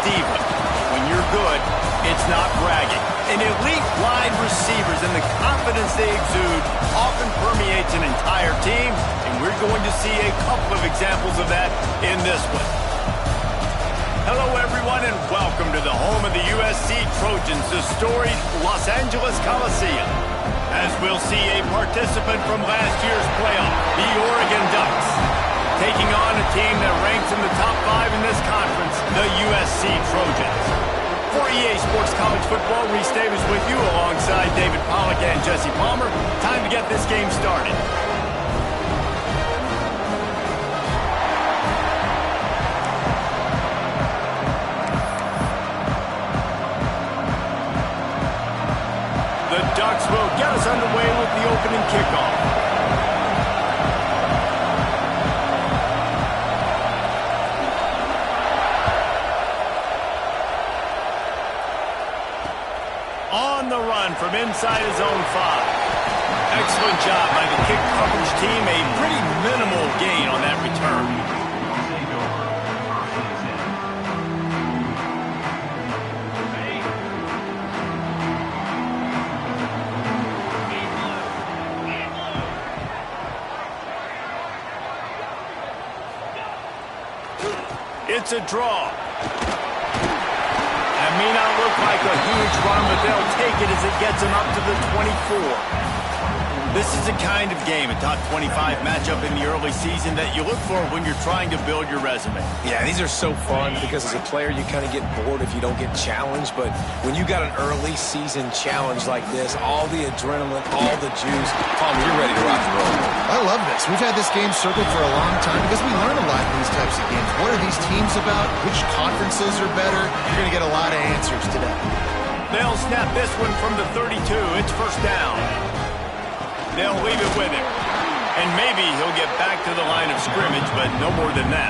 diva. When you're good, it's not bragging. And elite wide receivers and the confidence they exude often permeates an entire team, and we're going to see a couple of examples of that in this one. Hello, everyone, and welcome to the home of the USC Trojans, the storied Los Angeles Coliseum. As we'll see a participant from last year's playoff, the Oregon Ducks, taking on a team that ranks in the top 5 in this conference, the USC Trojans. For EA Sports College Football, Reese Davis with you alongside David Pollack and Jesse Palmer. Time to get this game started. The Ducks will get us underway with the opening kickoff. On the run from inside his own 5. Excellent job by the kick coverage team. A pretty minimal gain on that return. It's a draw. That may not look like a huge run, but they'll take it as it gets them up to the 24. This is the kind of game, a top 25 matchup in the early season that you look for when you're trying to build your resume. Yeah, these are so fun because as a player, you kind of get bored if you don't get challenged. But when you got an early season challenge like this, all the adrenaline, all the juice, Palmer, you're ready to rock and roll. I love this. We've had this game circled for a long time because we learn a lot in these types of games. What are these teams about? Which conferences are better? You're going to get a lot of answers today. They'll snap this one from the 32. It's first down. They'll leave it with him. And maybe he'll get back to the line of scrimmage, but no more than that.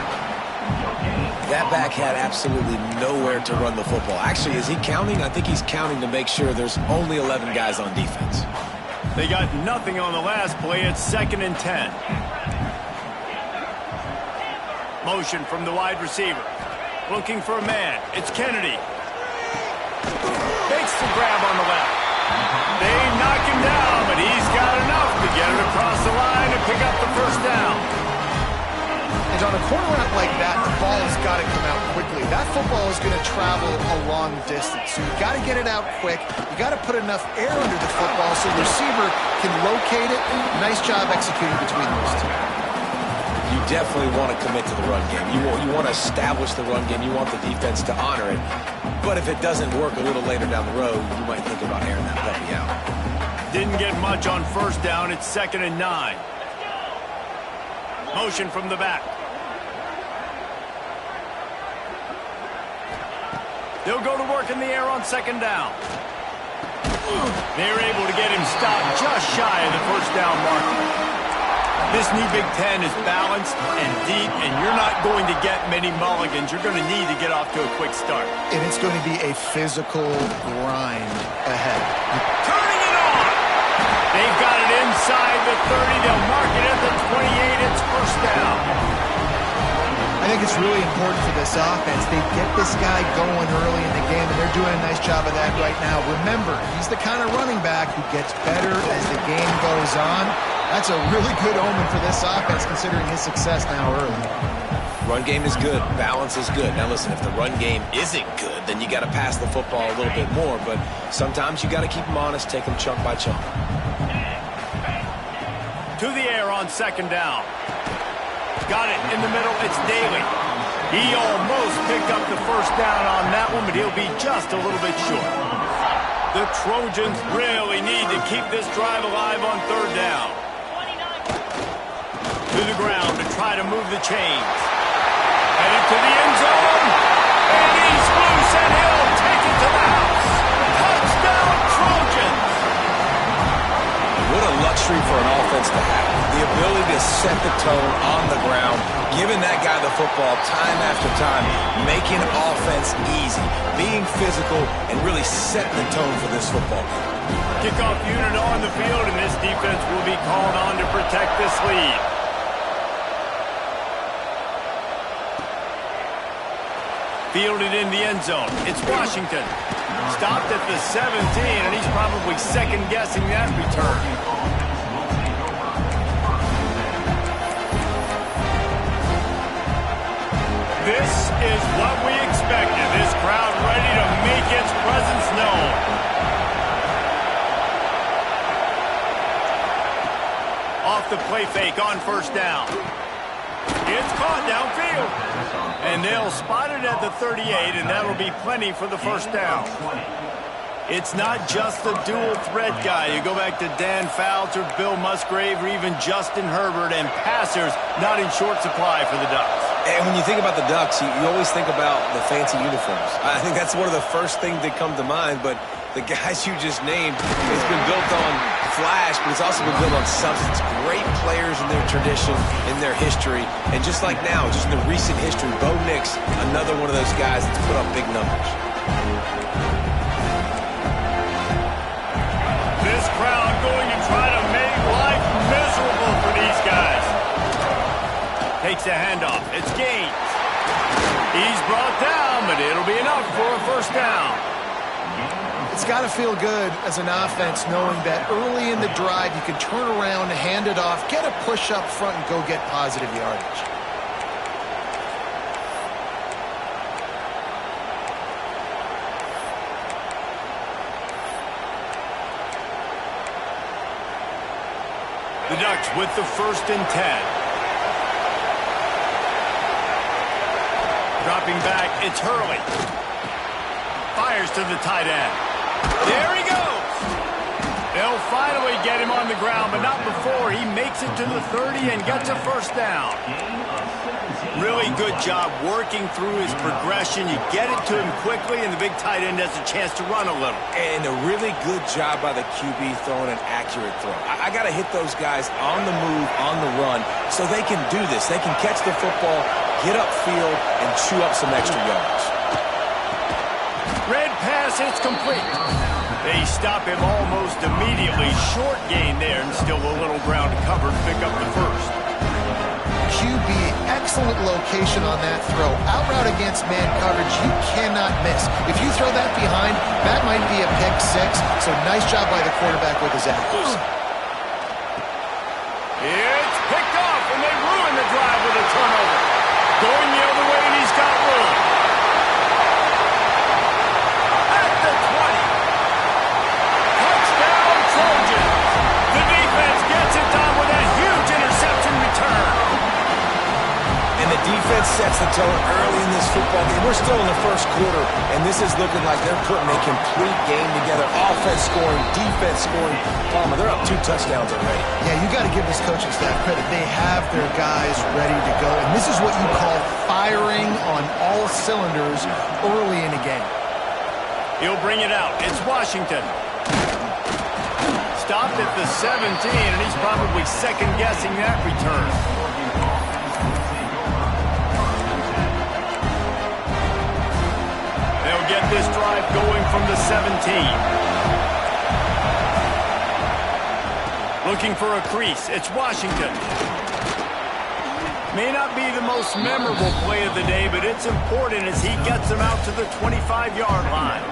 That back had absolutely nowhere to run the football. Actually, is he counting? I think he's counting to make sure there's only 11 guys on defense. They got nothing on the last play. It's 2nd and 10. Motion from the wide receiver. Looking for a man. It's Kennedy. Makes the grab on the left. They knock him down, but he's got enough to get it across the line and pick up the first down. And on a corner route like that, the ball has got to come out quickly. That football is going to travel a long distance, so you got to get it out quick. You got to put enough air under the football so the receiver can locate it. Nice job executing between those two. You definitely want to commit to the run game. You want to establish the run game. You want the defense to honor it. But if it doesn't work a little later down the road, you might think about airing that puppy out. Didn't get much on first down. It's 2nd and 9. Motion from the back. They'll go to work in the air on 2nd down. They're able to get him stopped just shy of the first down marker. This new Big Ten is balanced and deep, and you're not going to get many mulligans. You're going to need to get off to a quick start. And it's going to be a physical grind ahead. Turning it on! They've got it inside the 30. They'll mark it at the 28. It's first down. I think it's really important for this offense. They get this guy going early in the game, and they're doing a nice job of that right now. Remember, he's the kind of running back who gets better as the game goes on. That's a really good omen for this offense, considering his success now early. Run game is good. Balance is good. Now, listen, if the run game isn't good, then you got to pass the football a little bit more. But sometimes you got to keep them honest, take them chunk by chunk. To the air on 2nd down. Got it in the middle. It's Daly. He almost picked up the first down on that one, but he'll be just a little bit short. The Trojans really need to keep this drive alive on 3rd down. To the ground to try to move the chains. Headed to the end zone. And he's loose, and he'll take it to the house. Touchdown, Trojans. What a luxury for an offense to have. The ability to set the tone on the ground, giving that guy the football time after time, making offense easy, being physical, and really setting the tone for this football game. Kickoff unit on the field, and this defense will be called on to protect this lead. Fielded in the end zone. It's Washington. Stopped at the 17, and he's probably second-guessing that return. This is what we expected. This crowd ready to make its presence known. Off the play fake on first down. It's caught downfield. And they'll spot it at the 38, and that'll be plenty for the first down. It's not just the dual threat guy. You go back to Dan Fouts or Bill Musgrave or even Justin Herbert, and passers not in short supply for the Ducks. And when you think about the Ducks, you always think about the fancy uniforms. I think that's one of the first things that come to mind, but the guys you just named, it's been built on flash, but it's also been built on substance. Great players in their tradition, in their history, and just like now, just in the recent history, Bo Nix, another one of those guys that's put up big numbers. This crowd going to try to make life miserable for these guys. Takes a handoff. It's Gaines. He's brought down, but it'll be enough for a first down. It's got to feel good as an offense knowing that early in the drive you can turn around, hand it off, get a push up front, and go get positive yardage. The Ducks with the 1st and 10. Dropping back, it's Hurley. Fires to the tight end. There he goes. They'll finally get him on the ground, but not before he makes it to the 30 and gets a first down. Really good job working through his progression. You get it to him quickly, and the big tight end has a chance to run a little. And a really good job by the QB throwing an accurate throw. I got to hit those guys on the move, on the run, so they can do this. They can catch the football, get upfield, and chew up some extra yards. Red pass, it's complete. They stop him almost immediately. Short gain there, and still a little ground covered to pick up the first. QB, excellent location on that throw. Out route against man coverage, you cannot miss. If you throw that behind, that might be a pick six. So nice job by the quarterback with his accuracy. It's picked off, and they ruin the drive with a turnover. Going the other way, and he's got room. At the 20. Touchdown, Trojans. The defense gets it done with a huge interception return. And the defense sets the tone early in this football game. We're still in the first quarter, and this is looking like they're putting a complete game together. Offense scoring, defense scoring. Palmer, they're up 2 touchdowns already. Yeah, you got to give this coaching staff credit. They have their guys ready to go, and this is what you call firing on all cylinders early in a game. He'll bring it out. It's Washington. Stopped at the 17, and he's probably second-guessing that return. They'll get this drive going from the 17. Looking for a crease. It's Washington. May not be the most memorable play of the day, but it's important as he gets them out to the 25-yard line.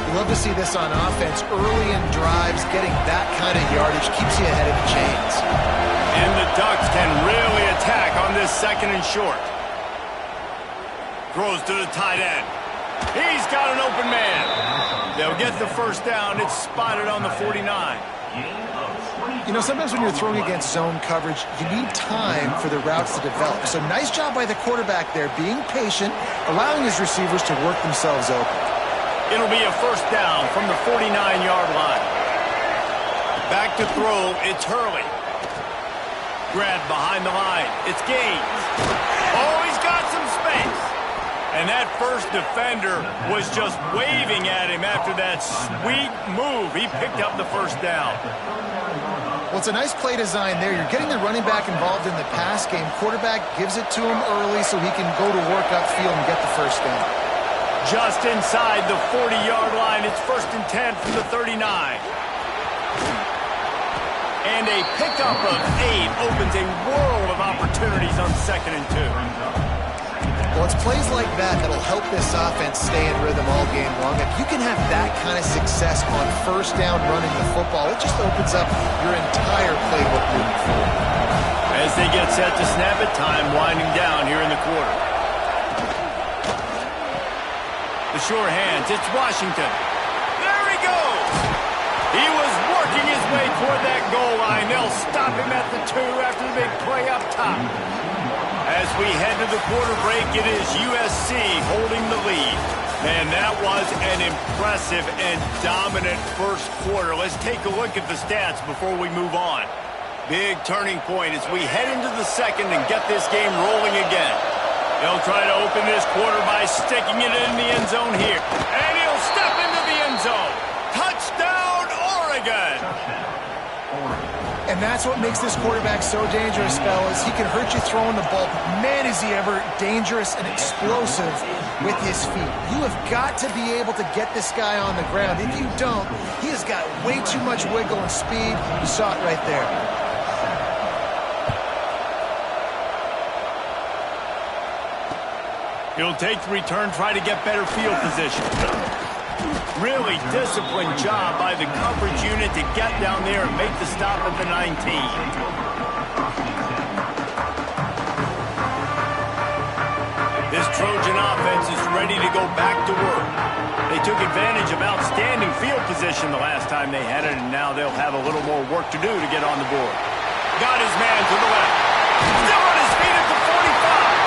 You love to see this on offense. Early in drives, getting that kind of yardage keeps you ahead of the chains. And the Ducks can really attack on this 2nd and short. Throws to the tight end. He's got an open man. They'll get the first down. It's spotted on the 49. You know, sometimes when you're throwing against zone coverage, you need time for the routes to develop. So nice job by the quarterback there, being patient, allowing his receivers to work themselves open. It'll be a first down from the 49-yard line. Back to throw, it's Hurley. Grabbed behind the line, it's Gaines. Oh, he's got some space. And that first defender was just waving at him after that sweet move. He picked up the first down. Well, it's a nice play design there. You're getting the running back involved in the pass game. Quarterback gives it to him early so he can go to work upfield and get the first down. Just inside the 40-yard line, it's 1st and 10 from the 39. And a pickup of 8 opens a world of opportunities on 2nd and 2. Well, it's plays like that that'll help this offense stay in rhythm all game long. If you can have that kind of success on first down running the football, it just opens up your entire playbook moving forward. As they get set to snap it, time winding down here in the quarter. The sure hands, it's Washington. There he goes! He was working his way toward that goal line. They'll stop him at the 2 after the big play up top. As we head to the quarter break, it is USC holding the lead. Man, that was an impressive and dominant first quarter. Let's take a look at the stats before we move on. Big turning point as we head into the second and get this game rolling again. They'll try to open this quarter by sticking it in the end zone here. And he'll step into the end zone. Touchdown, Oregon! And that's what makes this quarterback so dangerous, fellas. He can hurt you throwing the ball, but man, is he ever dangerous and explosive with his feet. You have got to be able to get this guy on the ground. If you don't, he has got way too much wiggle and speed. You saw it right there. He'll take the return, try to get better field position. Really disciplined job by the coverage unit to get down there and make the stop at the 19. This Trojan offense is ready to go back to work. They took advantage of outstanding field position the last time they had it, and now they'll have a little more work to do to get on the board. Got his man to the left. Still on his feet at the 45.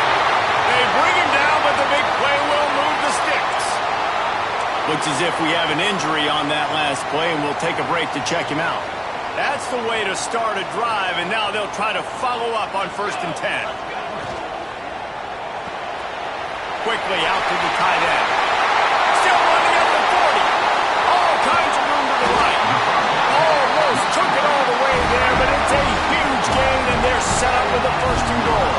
They bring him down, but the big play will move the sticks. Looks as if we have an injury on that last play, and we'll take a break to check him out. That's the way to start a drive, and now they'll try to follow up on 1st and 10. Quickly out to the tight end. Still running at the 40. All kinds of room to the right. Almost took it all the way there, but it's a huge gain, and they're set up with a 1st and goal.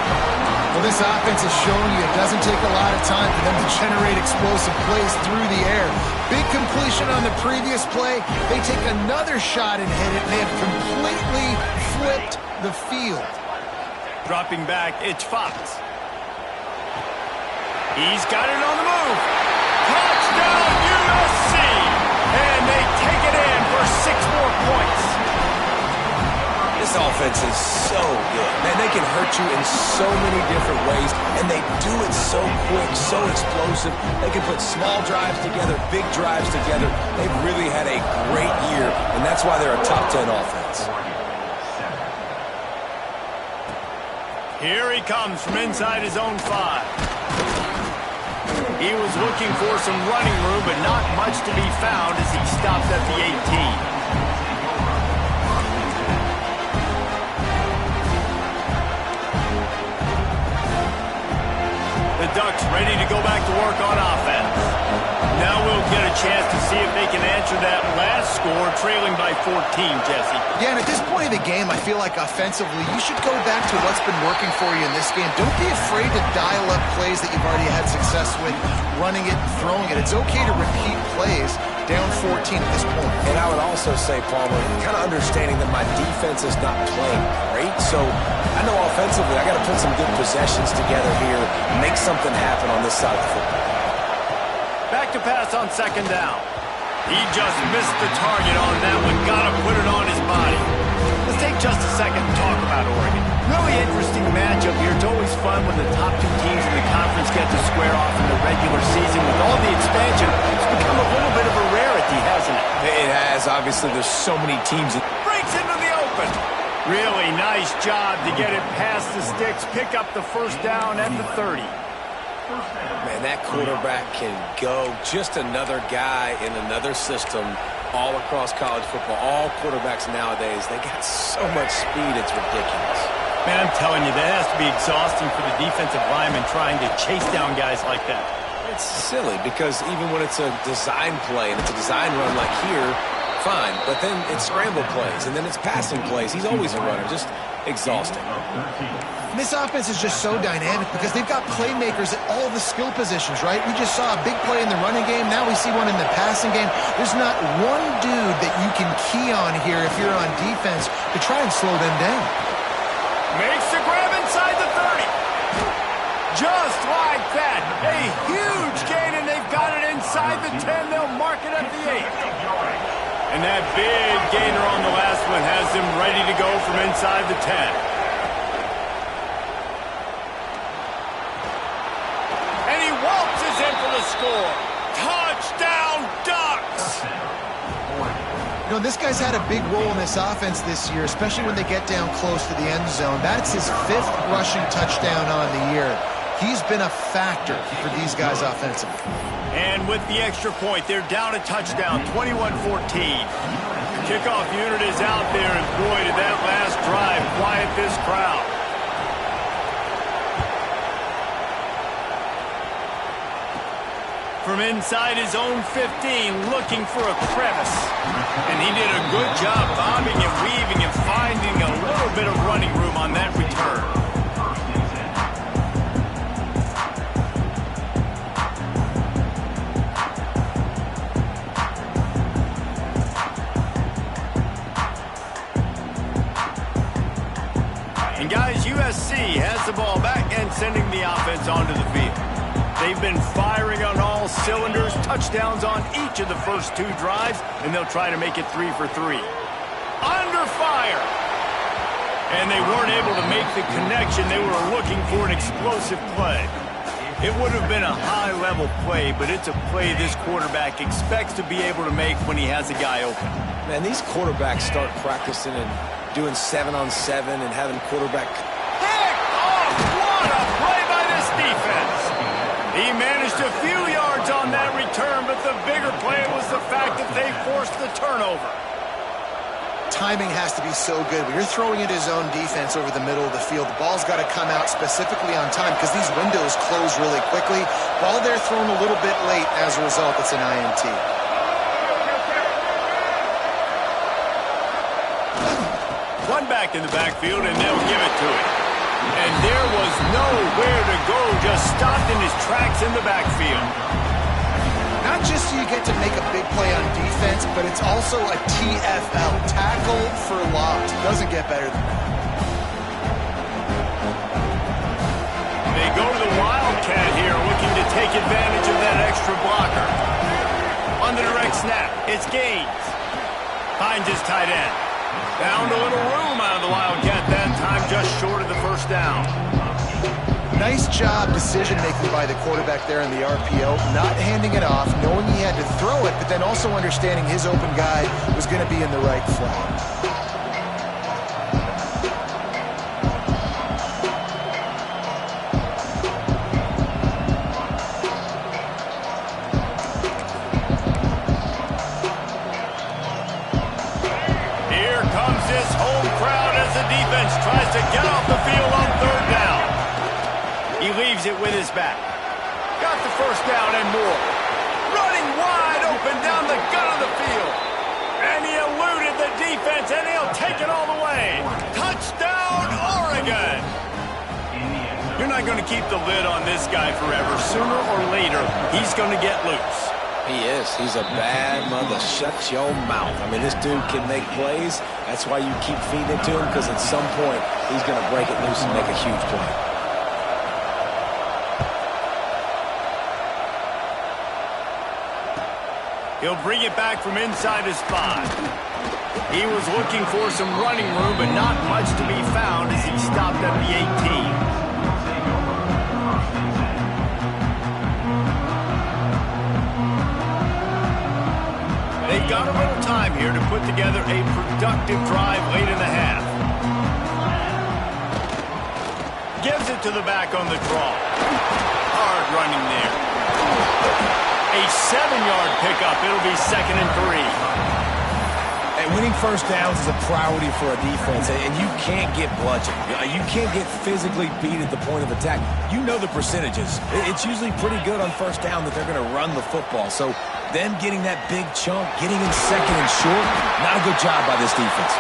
Well, this offense is showing you it doesn't take a lot of time for them to generate explosive plays through the air. Big completion on the previous play. They take another shot and hit it, and they have completely flipped the field. Dropping back, it's Fox. He's got it on the move. Touchdown, USC! And they take it in for 6 more points. This offense is so good. Man, they can hurt you in so many different ways, and they do it so quick, so explosive. They can put small drives together, big drives together. They've really had a great year, and that's why they're a top 10 offense. Here he comes from inside his own 5. He was looking for some running room, but not much to be found as he stopped at the 18. The Ducks ready to go back to work on offense. Now we'll get a chance to see if they can answer that last score, trailing by 14, Jesse. Yeah, and at this point of the game, I feel like offensively, you should go back to what's been working for you in this game. Don't be afraid to dial up plays that you've already had success with, running it, throwing it. It's okay to repeat plays down 14 at this point. And I would also say, Palmer, kind of understanding that my defense is not playing great, so I know offensively I got to put some good possessions together here, make something happen on this side of the football. Back to pass on 2nd down. He just missed the target on that one. Got to put it on his body. Let's take just a second to talk about Oregon. Really interesting matchup here. It's always fun when the top 2 teams in the conference get to square off in the regular season. With all the expansion, it's become a little bit of a rarity, hasn't it? It has. Obviously, there's so many teams. Breaks into the open. Really nice job to get it past the sticks. Pick up the 1st down at the 30. Man, that quarterback can go. Just another guy in another system all across college football. All quarterbacks nowadays, they got so much speed, it's ridiculous. Man, I'm telling you, that has to be exhausting for the defensive lineman trying to chase down guys like that. It's silly because even when it's a design play and it's a design run like here, fine. But then it's scramble plays and then it's passing plays. He's always a runner. Just exhausting. This offense is just so dynamic because they've got playmakers at all the skill positions, right? We just saw a big play in the running game. Now we see one in the passing game. There's not one dude that you can key on here if you're on defense to try and slow them down. Makes the grab inside the 30. Just like that. A huge gain, and they've got it inside the 10. They'll mark it at the 8. And that big gainer on the last one has them ready to go from inside the 10. And he waltzes in for the score. Touchdown, Ducks! You know, this guy's had a big role in this offense this year, especially when they get down close to the end zone. That's his 5th rushing touchdown on the year. He's been a factor for these guys offensively. And with the extra point, they're down a touchdown, 21-14. Kickoff unit is out there, and boy, did that last drive quiet this crowd. From inside his own 15, looking for a crevice. And he did a good job bobbing and weaving and finding a little bit of running room on that return. And guys, USC has the ball back and sending the offense onto the field. They've been firing on all cylinders, touchdowns on each of the first 2 drives, and they'll try to make it 3 for 3. Under fire! And they weren't able to make the connection. They were looking for an explosive play. It would have been a high-level play, but it's a play this quarterback expects to be able to make when he has a guy open. Man, these quarterbacks start practicing and doing 7-on-7 and having quarterback. Pick off! What a play by this defense! He managed a few yards on that return, but the bigger play was the fact that they forced the turnover. Timing has to be so good. When you're throwing into zone defense over the middle of the field, the ball's got to come out specifically on time because these windows close really quickly. Ball there thrown a little bit late. As a result, it's an INT. One back in the backfield, and they'll give it to him. And there was nowhere to go, just stopped in his tracks in the backfield. Not just so you get to make a big play on defense, but it's also a TFL, tackle for loss. Doesn't get better than that. They go to the Wildcat here, looking to take advantage of that extra blocker. On the direct snap, it's Gaines. Finds his tight end. Found a little room out of the Wildcat that time, just short of the first down. Nice job decision-making by the quarterback there in the RPO, not handing it off, knowing he had to throw it, but then also understanding his open guy was going to be in the right flat. Tries to get off the field on 3rd down. He leaves it with his back. Got the first down and more. Running wide open down the gut of the field. And he eluded the defense, and he'll take it all the way. Touchdown, Oregon. You're not going to keep the lid on this guy forever. Sooner or later, he's going to get loose. He is. He's a bad mother. Shut your mouth. I mean, this dude can make plays. That's why you keep feeding it to him, because at some point, he's going to break it loose and make a huge play. He'll bring it back from inside his 5. He was looking for some running room, but not much to be found as he stopped at the 18. They've got a little time here to put together a productive drive late in the half. Gives it to the back on the draw. Hard running there. A 7-yard pickup. It'll be 2nd and 3. And winning first downs is a priority for a defense, and you can't get bludgeoned. You can't get physically beat at the point of attack. You know the percentages. It's usually pretty good on first down that they're going to run the football. So them getting that big chunk, getting in 2nd and short, not a good job by this defense.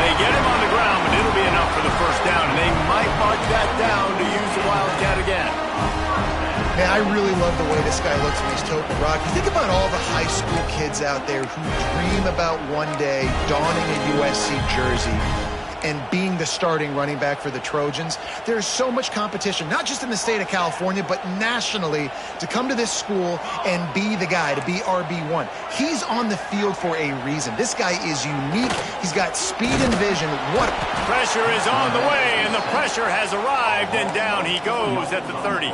They get him on the ground, but it'll be enough for the first down, and they might mark that down to use the Wildcat again. Man, I really love the way this guy looks when he's toting the rock. You think about all the high school kids out there who dream about one day donning a USC jersey. and being the starting running back for the Trojans. There's so much competition, not just in the state of California, but nationally, to come to this school and be the guy, to be RB1. He's on the field for a reason. This guy is unique. He's got speed and vision. What? Pressure is on the way, and the pressure has arrived, and down he goes at the 30.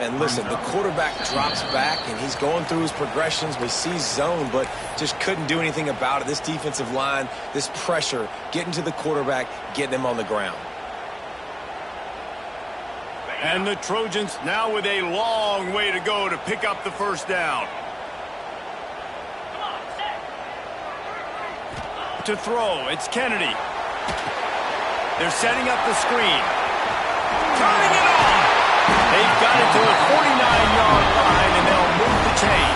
And listen, the quarterback drops back, and he's going through his progressions. We see zone, but just couldn't do anything about it. This defensive line, this pressure, getting to the quarterback, getting him on the ground. And the Trojans now with a long way to go to pick up the first down. To throw, it's Kennedy. They're setting up the screen. Turning it on! They've got it to the 49-yard line, and they'll move the chain.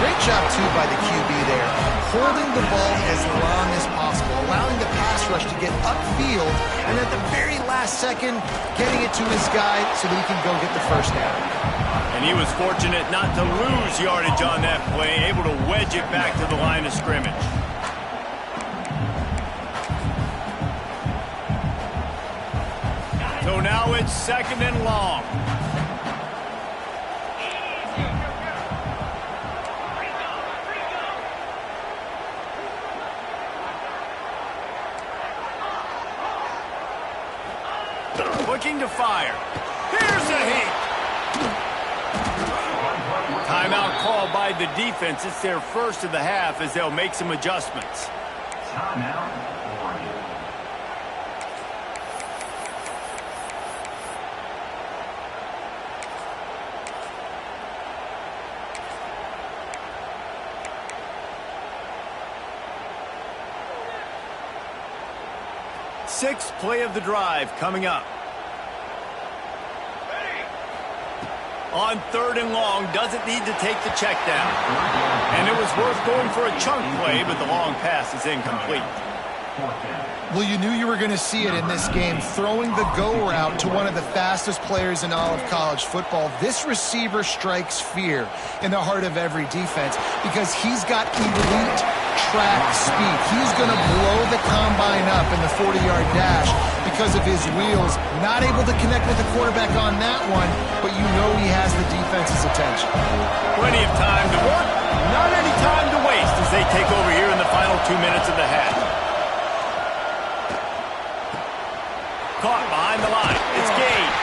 Great job, too, by the QB there. Holding the ball as long as possible, allowing the pass rush to get upfield, and at the very last second, getting it to his guy so that he can go get the first down. And he was fortunate not to lose yardage on that play, able to wedge it back to the line of scrimmage. So now it's 2nd and long. Looking to fire. Here's a hit. Timeout called by the defense. It's their first of the half as they'll make some adjustments. Timeout. 6th play of the drive coming up. On 3rd and long, doesn't need to take the check down. And it was worth going for a chunk play, but the long pass is incomplete. Well, you knew you were going to see it in this game, throwing the go route to one of the fastest players in all of college football. This receiver strikes fear in the heart of every defense because he's got elite track speed. He's going to blow the combine up in the 40-yard dash because of his wheels. Not able to connect with the quarterback on that one, but you know he has the defense's attention. Plenty of time to work, not any time to waste as they take over here in the final 2 minutes of the half. Caught behind the line. It's Gage.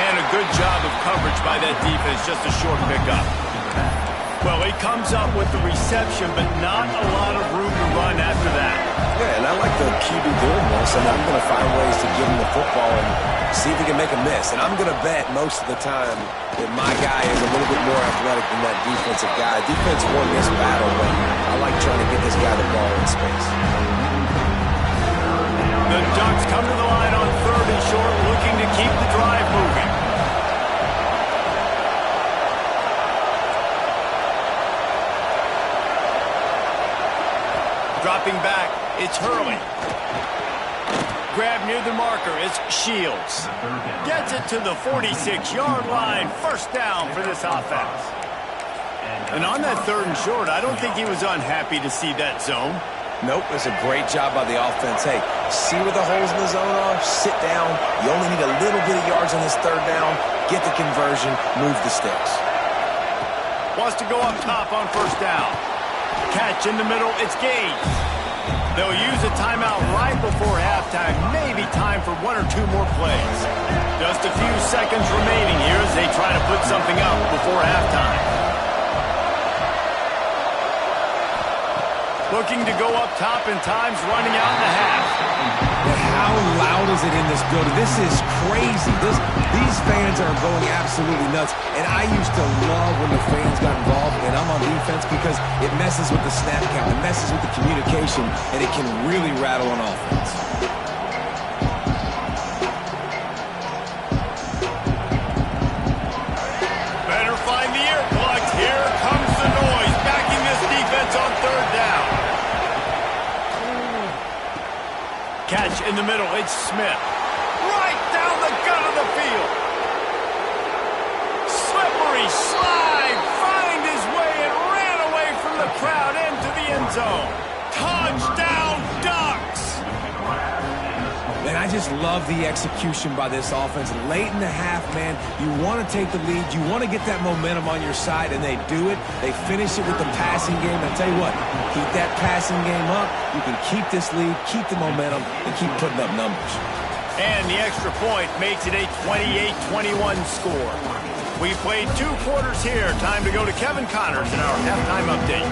And a good job of coverage by that defense. Just a short pickup. Well, he comes up with the reception, but not a lot of room to run after that. Yeah, and I like the QB doing this, and I'm going to find ways to give him the football and see if he can make a miss. And I'm going to bet most of the time that my guy is a little bit more athletic than that defensive guy. Defense won this battle, but I like trying to get this guy the ball in space. The Ducks come to the line on 3rd and short, looking to keep the drive moving. Dropping back, it's Hurley. Grab near the marker, it's Shields. Gets it to the 46-yard line. First down for this offense. And on that 3rd and short, I don't think he was unhappy to see that zone. Nope, it's a great job by the offense. Hey, see where the holes in the zone are, sit down. You only need a little bit of yards on this 3rd down. Get the conversion, move the sticks. Wants to go up top on 1st down. Catch in the middle, it's Gage. They'll use a timeout right before halftime. Maybe time for 1 or 2 more plays. Just a few seconds remaining here as they try to put something up before halftime. Looking to go up top, and time's running out in the half. But how loud is it in this building? This is crazy. These fans are going absolutely nuts. And I used to love when the fans got involved, and I'm on defense because it messes with the snap count, it messes with the communication, and it can really rattle on offense. Better find the earplugs. Here comes the noise, backing this defense on 3rd down. Catch in the middle, it's Smith. Right down the gut of the field. Slippery slide, find his way and ran away from the crowd into the end zone. Touchdown, Ducks! just love the execution by this offense. Late in the half, man, you want to take the lead. You want to get that momentum on your side, and they do it. They finish it with the passing game. I'll tell you what, keep that passing game up. You can keep this lead, keep the momentum, and keep putting up numbers. And the extra point makes it a 28-21 score. We played 2 quarters here. Time to go to Kevin Connors in our halftime update.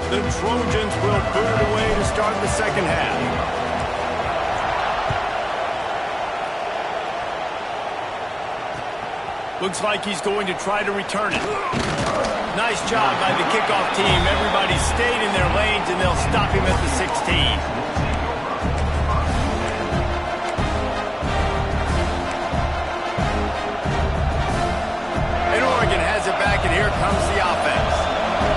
The Trojans will boot it away to start the second half. Looks like he's going to try to return it. Nice job by the kickoff team. Everybody stayed in their lanes, and they'll stop him at the 16. And Oregon has it back, and here comes the offense.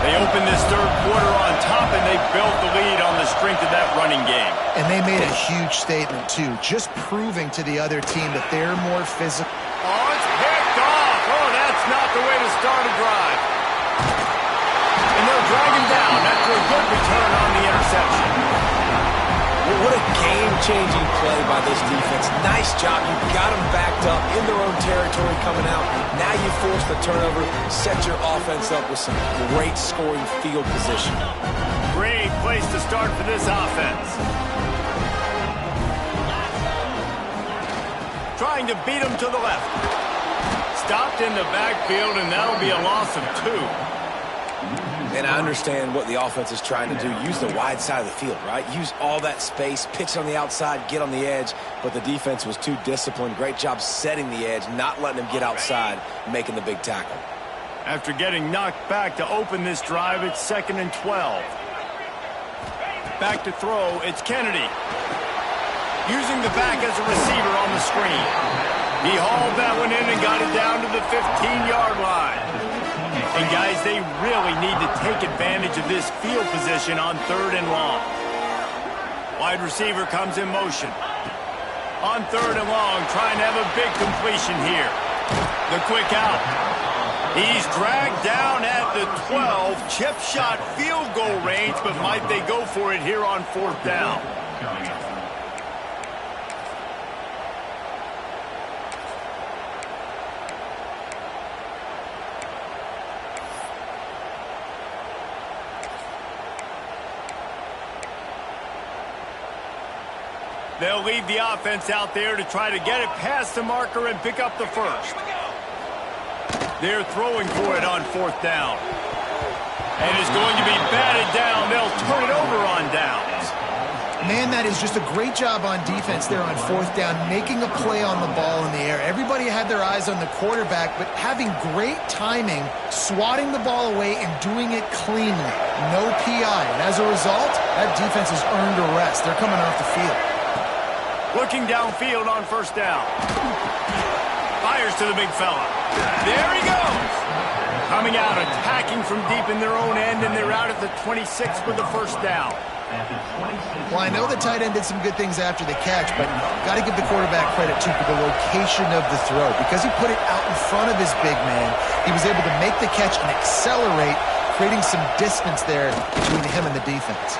They opened this third quarter on top, and they built the lead on the strength of that running game. And they made a huge statement, too, just proving to the other team that they're more physical. Oh, it's picked off. Oh, that's not the way to start a drive. And they'll drag him down after a good return on the interception. Well, what a game-changing play by this defense. Nice job. You got them backed up in their own territory coming out. Now you force the turnover, set your offense up with some great scoring field position. Great place to start for this offense. Trying to beat him to the left. Stopped in the backfield, and that'll be a loss of 2. And I understand what the offense is trying to do. Use the wide side of the field, right? Use all that space, pitch on the outside, get on the edge. But the defense was too disciplined. Great job setting the edge, not letting him get outside, making the big tackle. After getting knocked back to open this drive, it's 2nd and 12. Back to throw, it's Kennedy. Using the back as a receiver on the screen. He hauled that one in and got it down to the 15-yard line. And, guys, they really need to take advantage of this field position on 3rd and long. Wide receiver comes in motion. On 3rd and long, trying to have a big completion here. The quick out. He's dragged down at the 12. Chip shot field goal range, but might they go for it here on 4th down? They'll leave the offense out there to try to get it past the marker and pick up the first. They're throwing for it on 4th down. And it's going to be batted down. They'll turn it over on downs. Man, that is just a great job on defense there on 4th down, making a play on the ball in the air. Everybody had their eyes on the quarterback, but having great timing, swatting the ball away, and doing it cleanly. No PI. And as a result, that defense has earned a rest. They're coming off the field. Looking downfield on 1st down. Fires to the big fella. There he goes. Coming out, attacking from deep in their own end, and they're out at the 26 for the 1st down. Well, I know the tight end did some good things after the catch, but got to give the quarterback credit, too, for the location of the throw. Because he put it out in front of his big man, he was able to make the catch and accelerate, creating some distance there between him and the defense.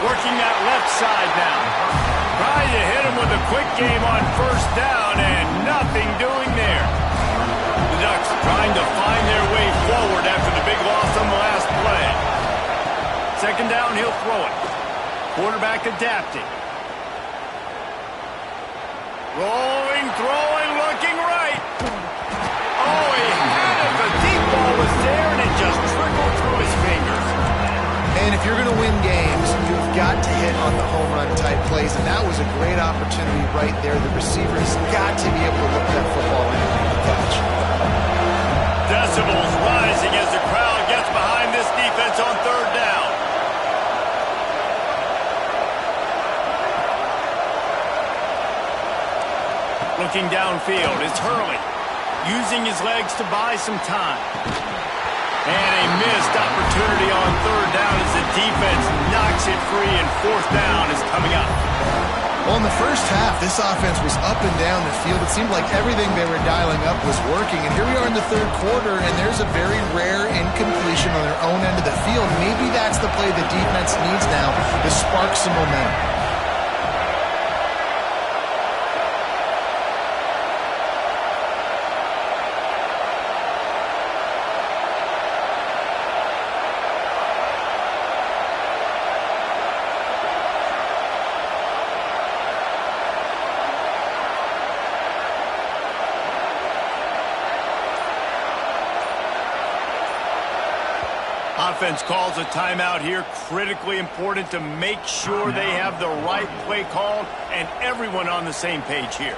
Working that left side now. Trying to hit him with a quick game on 1st down, and nothing doing there. The Ducks trying to find their way forward after the big loss on the last play. 2nd down, he'll throw it. Quarterback adapting. Rolling, throwing, looking right. Oh, he had it. The deep ball was there, and it just trickled through his fingers. And if you're going to win games, you've got to hit on the home run type plays, and that was a great opportunity right there. The receiver's got to be able to look that football in and make the catch. Decibels rising as the crowd gets behind this defense on 3rd down. Looking downfield, it's Hurley, using his legs to buy some time. And a missed opportunity on 3rd down as the defense knocks it free, and 4th down is coming up. Well, in the first half, this offense was up and down the field. It seemed like everything they were dialing up was working. And here we are in the third quarter, and there's a very rare incompletion on their own end of the field. Maybe that's the play the defense needs now to spark some momentum. Offense calls a timeout here. Critically important to make sure they have the right play called and everyone on the same page here.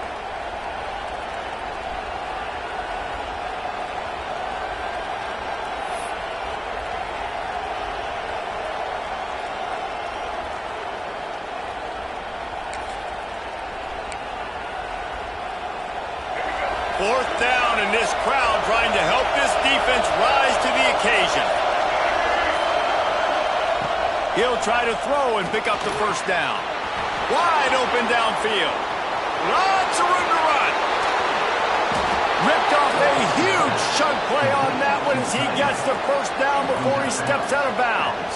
Fourth down, and this crowd trying to help this defense rise to the occasion. He'll try to throw and pick up the first down. Wide open downfield. Lots of room to run. Ripped off a huge chunk play on that one as he gets the first down before he steps out of bounds.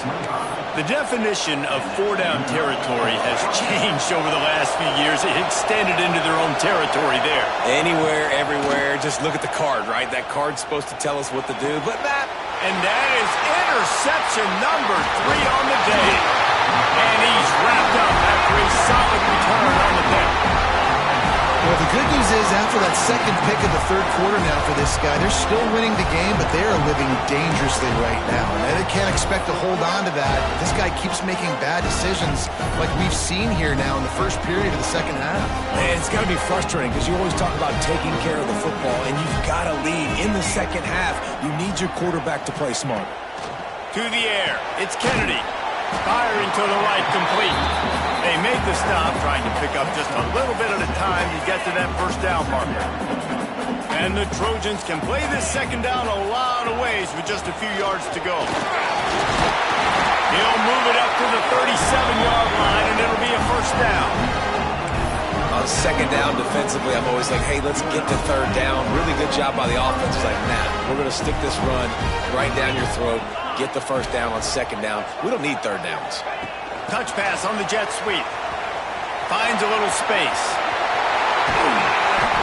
The definition of four-down territory has changed over the last few years. It extended into their own territory there. Anywhere, everywhere, just look at the card, right? That card's supposed to tell us what to do, but that... And that is interception number 3 on the day. And he's wrapped up after a solid return on the pick. Well, the good news is after that second pick of the third quarter now for this guy, they're still winning the game, but they are living dangerously right now. And they can't expect to hold on to that. This guy keeps making bad decisions like we've seen here now in the first period of the second half. Man, it's got to be frustrating because you always talk about taking care of the football, and you've got to lead in the second half. You need your quarterback to play smart. To the air. It's Kennedy. Firing to the right, complete. They make the stop, trying to pick up just a little bit at a time to get to that first down marker. And the Trojans can play this second down a lot of ways with just a few yards to go. He'll move it up to the 37-yard line, and it'll be a first down. On second down defensively, I'm always like, hey, let's get to third down. Really good job by the offense. It's like, nah, we're going to stick this run right down your throat, get the first down on second down. We don't need third downs. Touch pass on the jet sweep. Finds a little space.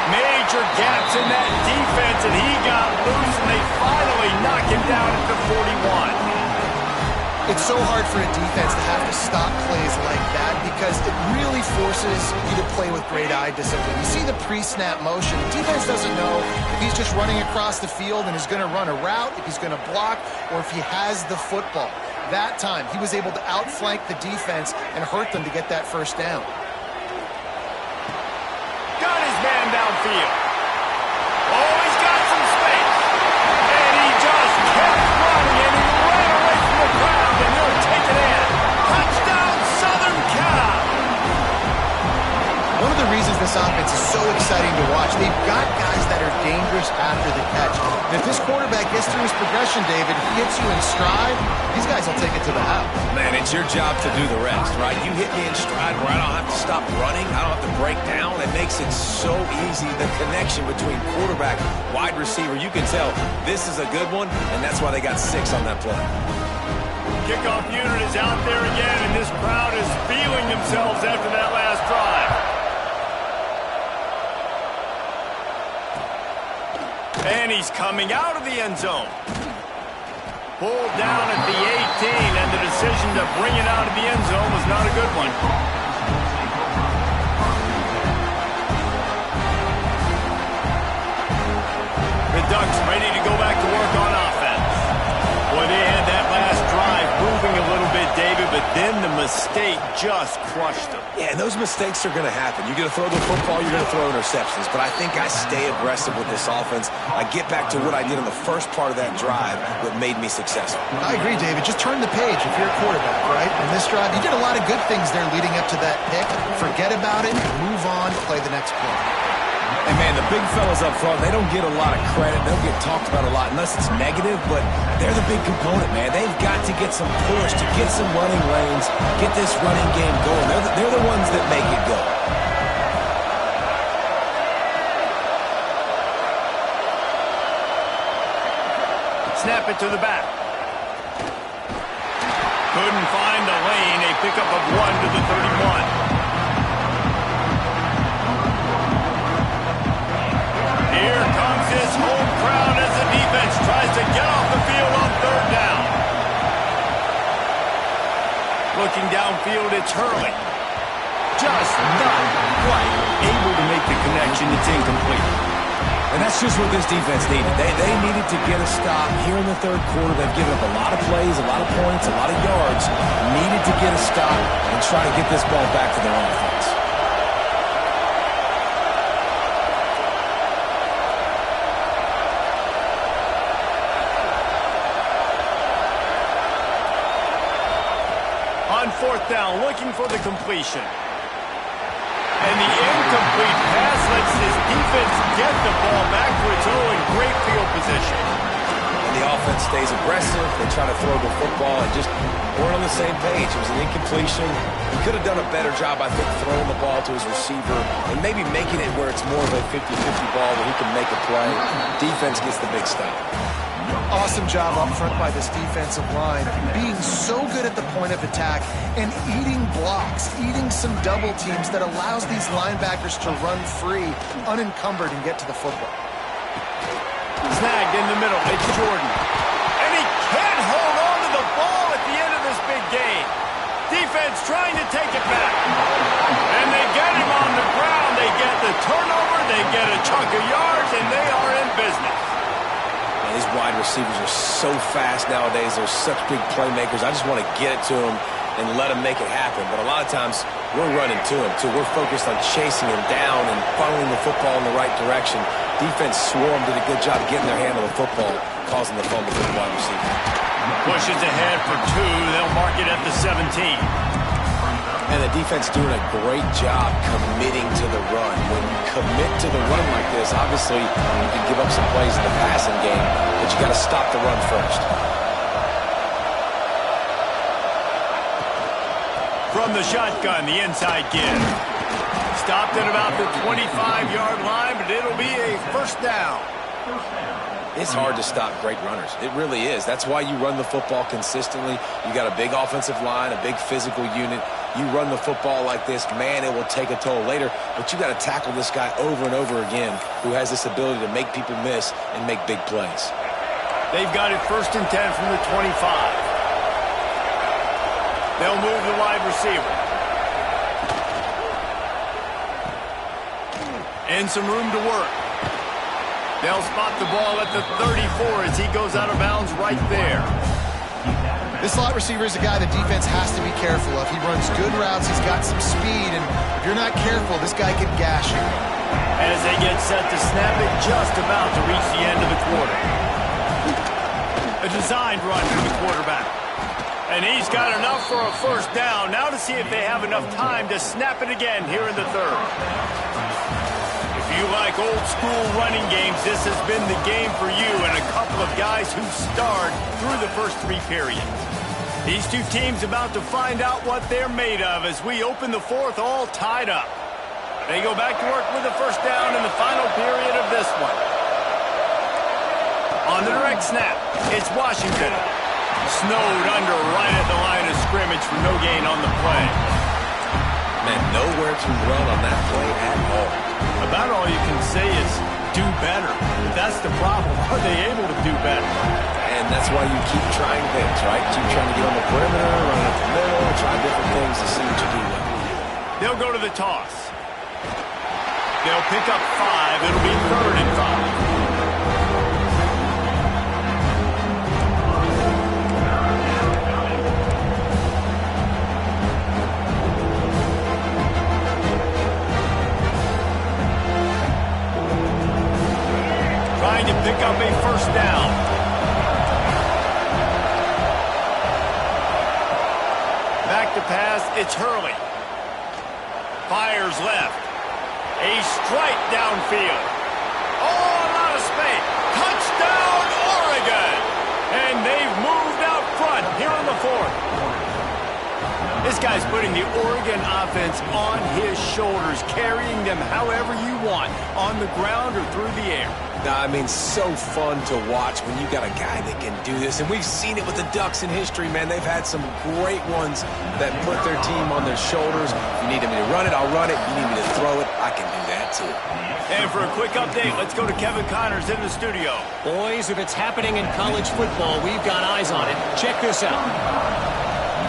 Major gaps in that defense, and he got loose, and they finally knock him down at the 41. It's so hard for a defense to have to stop plays like that because it really forces you to play with great eye discipline. You see the pre-snap motion. The defense doesn't know if he's just running across the field and is going to run a route, if he's going to block, or if he has the football. That time, he was able to outflank the defense and hurt them to get that first down. Got his man downfield. Oh, he's got some space. And he just kept running, and he ran away from the crowd, and he'll take it in. Touchdown, Southern Cal. One of the reasons this offense is so exciting to watch, they've got guys that are dangerous after the catch. And if this quarterback gets through his progression, David, he hits you in stride, these guys will take it to the house. Man, it's your job to do the rest, right? You hit me in stride where I don't have to stop running. I don't have to break down. It makes it so easy. The connection between quarterback, wide receiver, you can tell this is a good one, and that's why they got 6 on that play. Kickoff unit is out there again, and this crowd is feeling themselves after that last drive. And he's coming out of the end zone. Pulled down at the 18, and the decision to bring it out of the end zone was not a good one. The Ducks ready to go back to work on offense. Boy, they had that last drive moving a little bit, David, but then the mistake just crushed them. Yeah, and those mistakes are going to happen. You're going to throw the football, you're going to throw interceptions. But I think I stay aggressive with this offense. I get back to what I did in the first part of that drive that made me successful. I agree, David. Just turn the page if you're a quarterback, right? In this drive, you did a lot of good things there leading up to that pick. Forget about it, move on, play the next play. And, man, the big fellas up front, they don't get a lot of credit. They don't get talked about a lot unless it's negative, but they're the big component, man. They've got to get some push, to get some running lanes, get this running game going. They're the ones that make it go. Snap it to the back. Couldn't find the lane. A pickup of 1 to the 31. Here comes his home crowd as the defense tries to get off the field on 3rd down. Looking downfield, it's Hurley. Just not quite able to make the connection. It's incomplete. And that's just what this defense needed. They needed to get a stop here in the 3rd quarter. They've given up a lot of plays, a lot of points, a lot of yards. Needed to get a stop and try to get this ball back to their offense. On 4th down, looking for the completion. And the incomplete pass lets this defense get the ball back to its own great field position. And the offense stays aggressive. They try to throw the football and just weren't on the same page. It was an incompletion. He could have done a better job, I think, throwing the ball to his receiver and maybe making it where it's more of a 50-50 ball where he can make a play. Defense gets the big stop. Awesome job up front by this defensive line, being so good at the point of attack and eating blocks, eating some double teams that allows these linebackers to run free, unencumbered, and get to the football. Snagged in the middle. It's Jordan. And he can't hold on to the ball at the end of this big game. Defense trying to take it back. And they get him on the ground. They get the turnover. They get a chunk of yards, and they are in business. These wide receivers are so fast nowadays. They're such big playmakers. I just want to get it to them and let them make it happen. But a lot of times, we're running to him, too. We're focused on chasing him down and funneling the football in the right direction. Defense swarmed, did a good job getting their hand on the football, causing the fumble for the wide receiver. Pushes ahead for 2. They'll mark it at the 17. And the defense doing a great job committing to the run. When you commit to the run like this, obviously you can give up some plays in the passing game, but you got to stop the run first. From the shotgun, the inside give. Stopped at about the 25-yard line, but it'll be a 1st down. It's hard to stop great runners. It really is. That's why you run the football consistently. You got a big offensive line, a big physical unit. You run the football like this, man, it will take a toll later. But you got to tackle this guy over and over again who has this ability to make people miss and make big plays. They've got it 1st and 10 from the 25. They'll move the wide receiver. And some room to work. They'll spot the ball at the 34 as he goes out of bounds right there. This slot receiver is a guy the defense has to be careful of. He runs good routes, he's got some speed, and if you're not careful, this guy can gash you. As they get set to snap it, just about to reach the end of the quarter. A designed run for the quarterback. And he's got enough for a 1st down. Now to see if they have enough time to snap it again here in the 3rd. If you like old school running games, this has been the game for you and a couple of guys who starred through the first 3 periods. These two teams about to find out what they're made of as we open the 4th all tied up. They go back to work with the 1st down in the final period of this one. On the direct snap, it's Washington. Snowed under right at the line of scrimmage for no gain on the play. Man, nowhere to run on that play at all. About all you can say is do better. But that's the problem. Are they able to do better? And that's why you keep trying things, right? Keep trying to get on the perimeter, run up the middle, try different things to see what you do with. They'll go to the toss. They'll pick up 5. It'll be 3rd and 5. Trying to pick up a 1st down. Back to pass, it's Hurley. Fires left. A strike downfield. Oh, a lot of space. Touchdown, Oregon. And they've moved out front here in the fourth. This guy's putting the Oregon offense on his shoulders, carrying them however you want, on the ground or through the air. I mean, so fun to watch when you got a guy that can do this. And we've seen it with the Ducks in history, man. They've had some great ones that put their team on their shoulders. If you need me to run it, I'll run it. If you need me to throw it, I can do that too. And for a quick update, let's go to Kevin Connors in the studio. Boys, if it's happening in college football, we've got eyes on it. Check this out.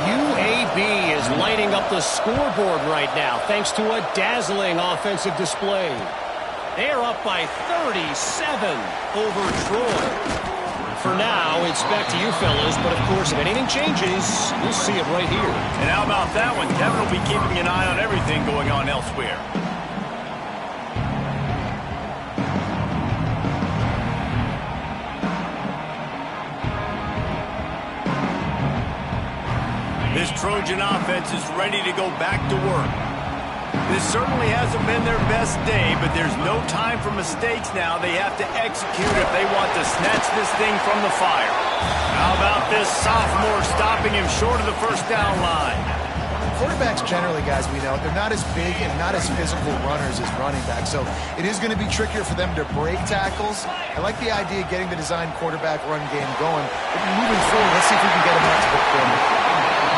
UAB is lighting up the scoreboard right now thanks to a dazzling offensive display. They're up by 37 over Troy. For now, it's back to you fellas, but of course, if anything changes, you'll see it right here. And how about that one? Kevin will be keeping an eye on everything going on elsewhere. This Trojan offense is ready to go back to work. This certainly hasn't been their best day, but there's no time for mistakes now. They have to execute if they want to snatch this thing from the fire. How about this sophomore stopping him short of the first down line? Quarterbacks generally, guys, we know, they're not as big and not as physical runners as running backs, so it is going to be trickier for them to break tackles. I like the idea of getting the design quarterback run game going, but moving forward, let's see if we can get him out to the corner.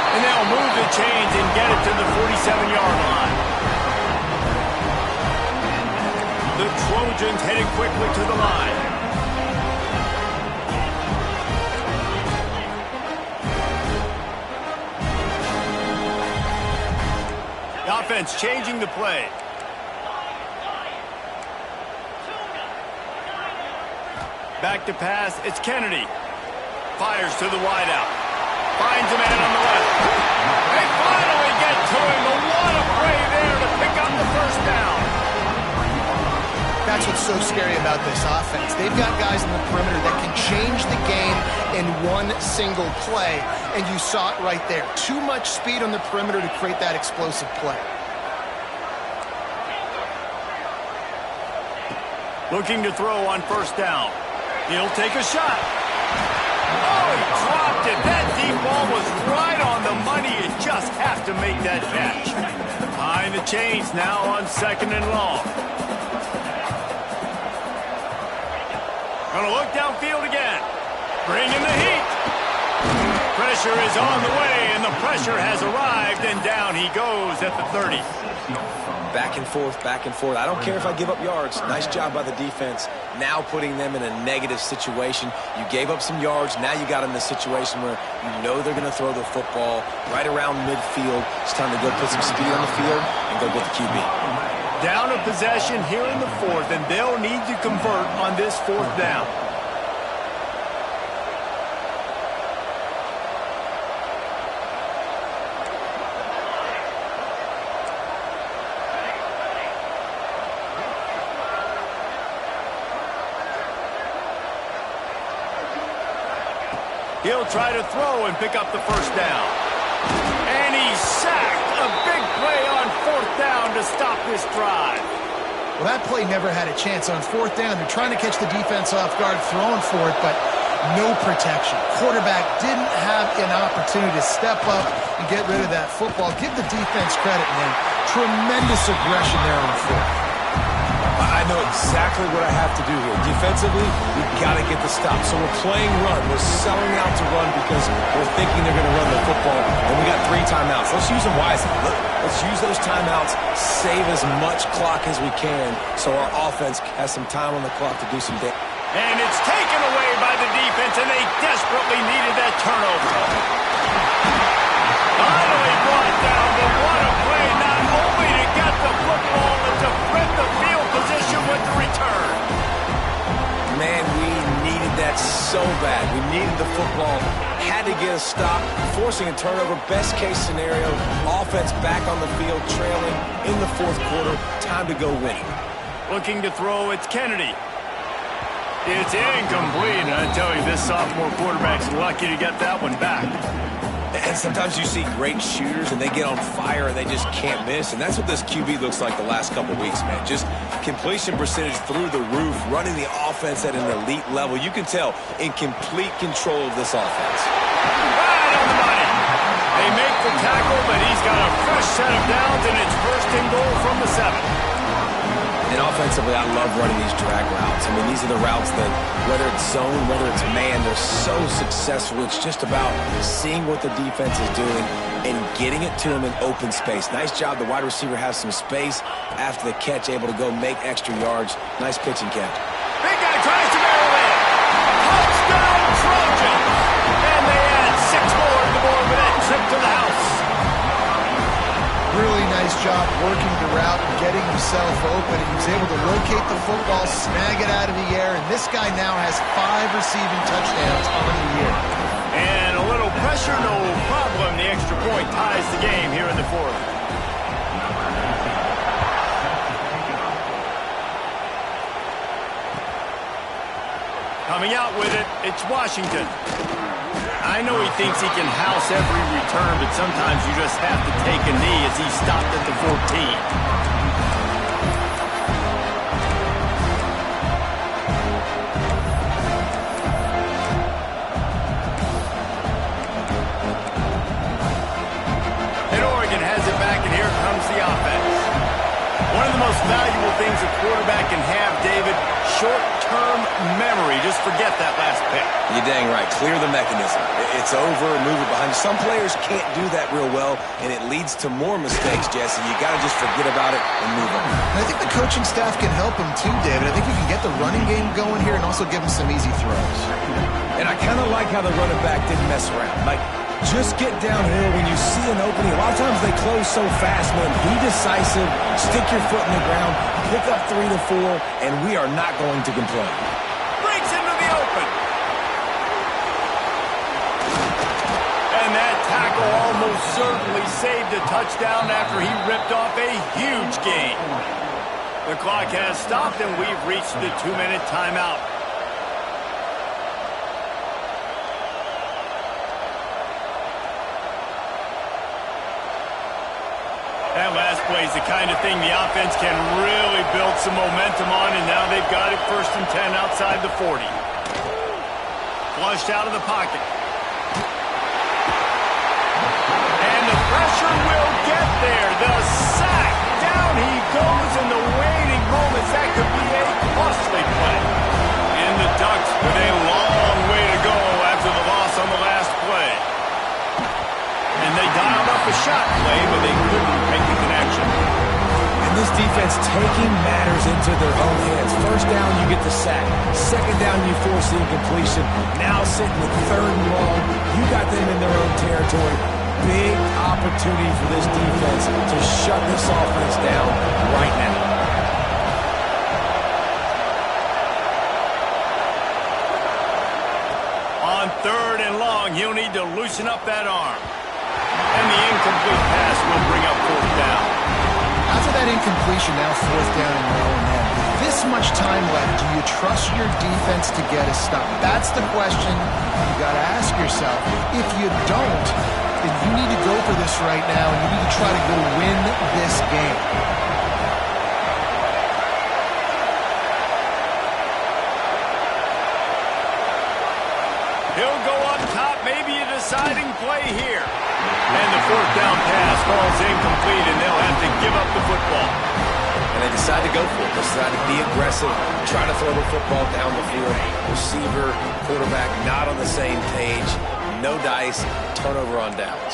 And they'll move the chains and get it to the 47-yard line. The Trojans headed quickly to the line. The offense changing the play. Back to pass, it's Kennedy. Fires to the wideout. Finds a man on the left. They finally get to him. But what a play there to pick up the first down. That's what's so scary about this offense. They've got guys in the perimeter that can change the game in one single play, and you saw it right there. Too much speed on the perimeter to create that explosive play. Looking to throw on first down. He'll take a shot. Oh, he dropped it. That deep ball was right on the money. You just have to make that catch. Behind the chains now on second and long. Gonna look downfield again. Bring in the heat. Pressure is on the way, and the pressure has arrived, and down he goes at the 30. Back and forth, back and forth. I don't care if I give up yards. Nice job by the defense. Now putting them in a negative situation. You gave up some yards. Now you got in the situation where you know they're going to throw the football right around midfield. It's time to go put some speed on the field and go get the QB. Down a possession here in the fourth, and they'll need to convert on this fourth down. He'll try to throw and pick up the first down. And he's sacked. A big play on fourth down to stop this drive. Well, that play never had a chance. On fourth down, they're trying to catch the defense off guard, throwing for it, but no protection. Quarterback didn't have an opportunity to step up and get rid of that football. Give the defense credit, man. Tremendous aggression there on fourth. I know exactly what I have to do here. Defensively, we've got to get the stop. So we're playing run. We're selling out to run because we're thinking they're going to run the football. And we got 3 timeouts. Let's use them wisely. Let's use those timeouts, save as much clock as we can so our offense has some time on the clock to do some damage. And it's taken away by the defense, and they desperately needed that turnover. Finally brought down, but what a play, not only to get the football, but to flip the field position with the return. Man, we needed that so bad. We needed the football, had to get a stop, forcing a turnover, best case scenario, offense back on the field, trailing in the fourth quarter, time to go winning. Looking to throw, it's Kennedy. It's incomplete. I tell you, this sophomore quarterback's lucky to get that one back. And sometimes you see great shooters, and they get on fire, and they just can't miss. And that's what this QB looks like the last couple weeks, man. Just completion percentage through the roof, running the offense at an elite level. You can tell in complete control of this offense. Right on the money. They make the tackle, but he's got a fresh set of downs, and it's first and goal from the 7. And offensively, I love running these drag routes. I mean, these are the routes that, whether it's zone, whether it's man, they're so successful. It's just about seeing what the defense is doing and getting it to them in open space. Nice job. The wide receiver has some space after the catch, able to go make extra yards. Nice pitch and catch. Big guy tries to barrel in. Touchdown, Trojans. And they add 6 more to the board with that trip to the house. Really nice job working the route and getting himself open. He was able to locate the football, snag it out of the air, and this guy now has 5 receiving touchdowns on the year. And a little pressure, no problem. The extra point ties the game here in the 4th. Coming out with it, it's Washington. I know he thinks he can house every return, but sometimes you just have to take a knee as he stopped at the 14. And Oregon has it back, and here comes the offense. One of the most valuable things a quarterback can have, David, short-term memory. Just forget that last pick. You're dang right. Clear the mechanism. It's over, move it behind you. Some players can't do that real well, and it leads to more mistakes, Jesse. You got to just forget about it and move on. And I think the coaching staff can help him too, David. I think you can get the running game going here and also give him some easy throws. And I kind of like how the running back didn't mess around. Like, just get downhill when you see an opening. A lot of times they close so fast, man. Be decisive, stick your foot in the ground, pick up 3 to 4, and we are not going to complain. Breaks into the open. And that tackle almost certainly saved a touchdown after he ripped off a huge gain. The clock has stopped, and we've reached the 2-minute timeout. That last play is the kind of thing the offense can really build some momentum on, and now they've got it 1st and 10 outside the 40. Flushed out of the pocket. And the pressure will get there. The sack. Down he goes in the waiting moments. That could be a costly play. And the Ducks with a long way to go after the loss on the last play. And they dialed up a shot play, but they couldn't make the connection. And this defense taking matters into their own hands. 1st down, you get the sack. 2nd down, you force the incompletion. Now sitting with 3rd and long, you got them in their own territory. Big opportunity for this defense to shut this offense down right now. On 3rd and long, he'll need to loosen up that arm. And the incomplete pass will bring up 4th down. After that incompletion, now 4th down and low and then. With this much time left, do you trust your defense to get a stop? That's the question you got to ask yourself. If you don't, then you need to go for this right now, and you need to try to go win this game. He'll go up top, maybe a deciding play here. And the 4th down pass falls incomplete, and they'll have to give up the football. And they decide to go for it. They decide to be aggressive, try to throw the football down the field. Receiver, quarterback, not on the same page. No dice, turnover on downs.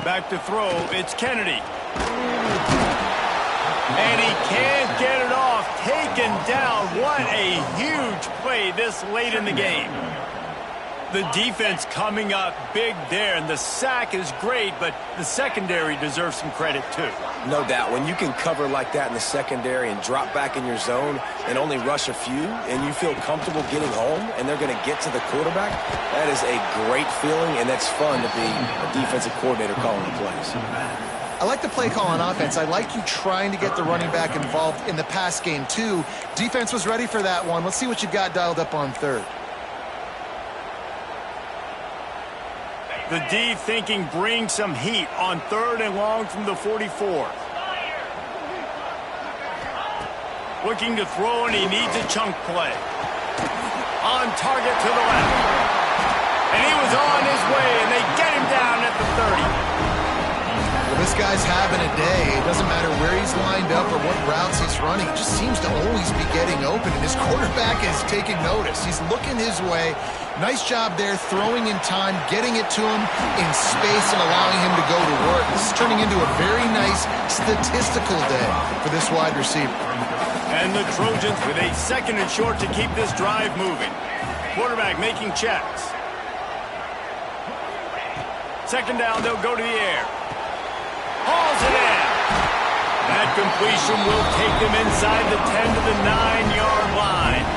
Back to throw, it's Kennedy. And he can't get it off. Taken down. What a huge play this late in the game. The defense coming up big there, and the sack is great, but the secondary deserves some credit too. No doubt. When you can cover like that in the secondary and drop back in your zone and only rush a few, and you feel comfortable getting home, and they're going to get to the quarterback, that is a great feeling, and that's fun to be a defensive coordinator calling the plays. I like the play call on offense. I like you trying to get the running back involved in the pass game, too. Defense was ready for that one. Let's see what you've got dialed up on third. The D thinking bring some heat on 3rd and long from the 44. Looking to throw, and he needs a chunk play. On target to the left. And he was on his way, and they get him down at the 30. Well, this guy's having a day. It doesn't matter where he's lined up or what routes he's running. He just seems to always be getting open, and his quarterback is taking notice. He's looking his way. Nice job there, throwing in time, getting it to him in space, and allowing him to go to work. This is turning into a very nice statistical day for this wide receiver. And the Trojans with a 2nd and short to keep this drive moving. Quarterback making checks. 2nd down, they'll go to the air. Hauls it in. That completion will take them inside the 10 to the 9-yard line.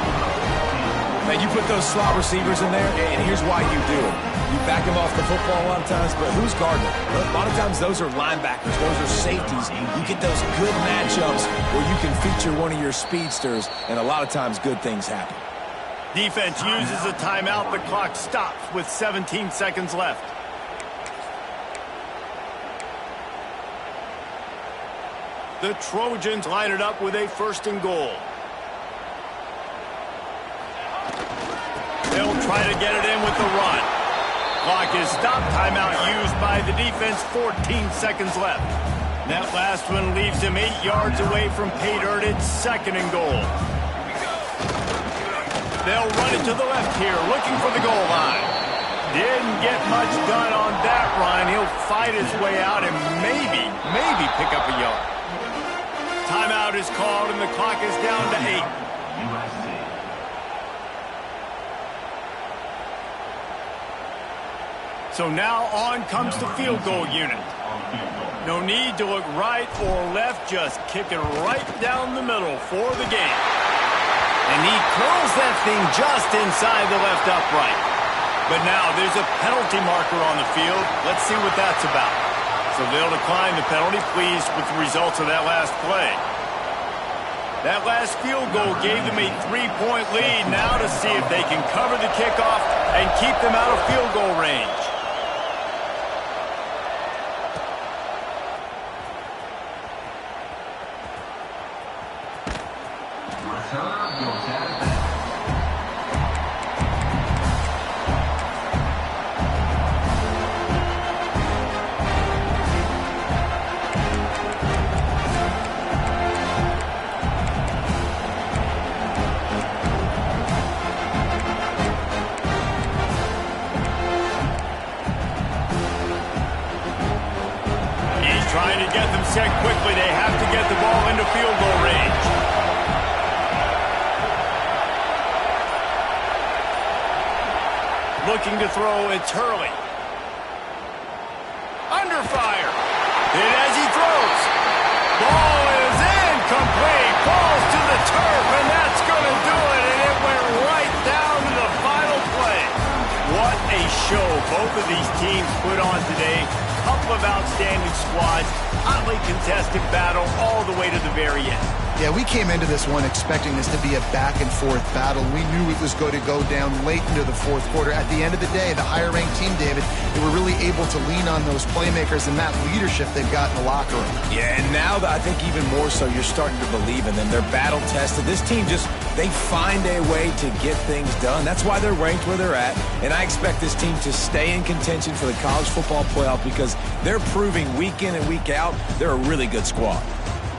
Man, you put those slot receivers in there, and here's why you do it. You back them off the football a lot of times, but who's guarding them? A lot of times those are linebackers. Those are safeties. You get those good matchups where you can feature one of your speedsters, and a lot of times good things happen. Defense uses a timeout. The clock stops with 17 seconds left. The Trojans line it up with a 1st and goal. They'll try to get it in with the run. Clock is stopped. Timeout used by the defense. 14 seconds left. That last one leaves him 8 yards away from pay dirt. It's 2nd and goal. They'll run it to the left here, looking for the goal line. Didn't get much done on that run. He'll fight his way out and maybe pick up a yard. Timeout is called, and the clock is down to 8. USC. So now on comes the field goal unit. No need to look right or left, just kick it right down the middle for the game. And he curls that thing just inside the left upright. But now there's a penalty marker on the field. Let's see what that's about. So they'll decline the penalty, pleased with the results of that last play. That last field goal gave them a 3-point lead. Now to see if they can cover the kickoff and keep them out of field goal range. Trying to get them set quickly. They have to get the ball into field goal range. Looking to throw, it's Hurley. Under fire. Hit as he throws. Ball is incomplete. Falls to the turf, and that's going to do it. And it went right down to the final play. What a show both of these teams put on today. Couple of outstanding squads, hotly contested battle all the way to the very end. Yeah, we came into this one expecting this to be a back-and-forth battle. We knew it was going to go down late into the 4th quarter. At the end of the day, the higher-ranked team, David, they were really able to lean on those playmakers and that leadership they've got in the locker room. Yeah, and now I think even more so, you're starting to believe in them. They're battle-tested. This team they find a way to get things done. That's why they're ranked where they're at. And I expect this team to stay in contention for the college football playoff because they're proving week in and week out they're a really good squad.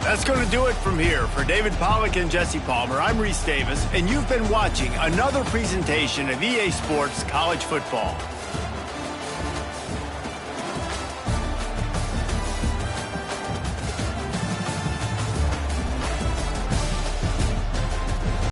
That's going to do it from here. For David Pollack and Jesse Palmer, I'm Reese Davis, and you've been watching another presentation of EA Sports College Football.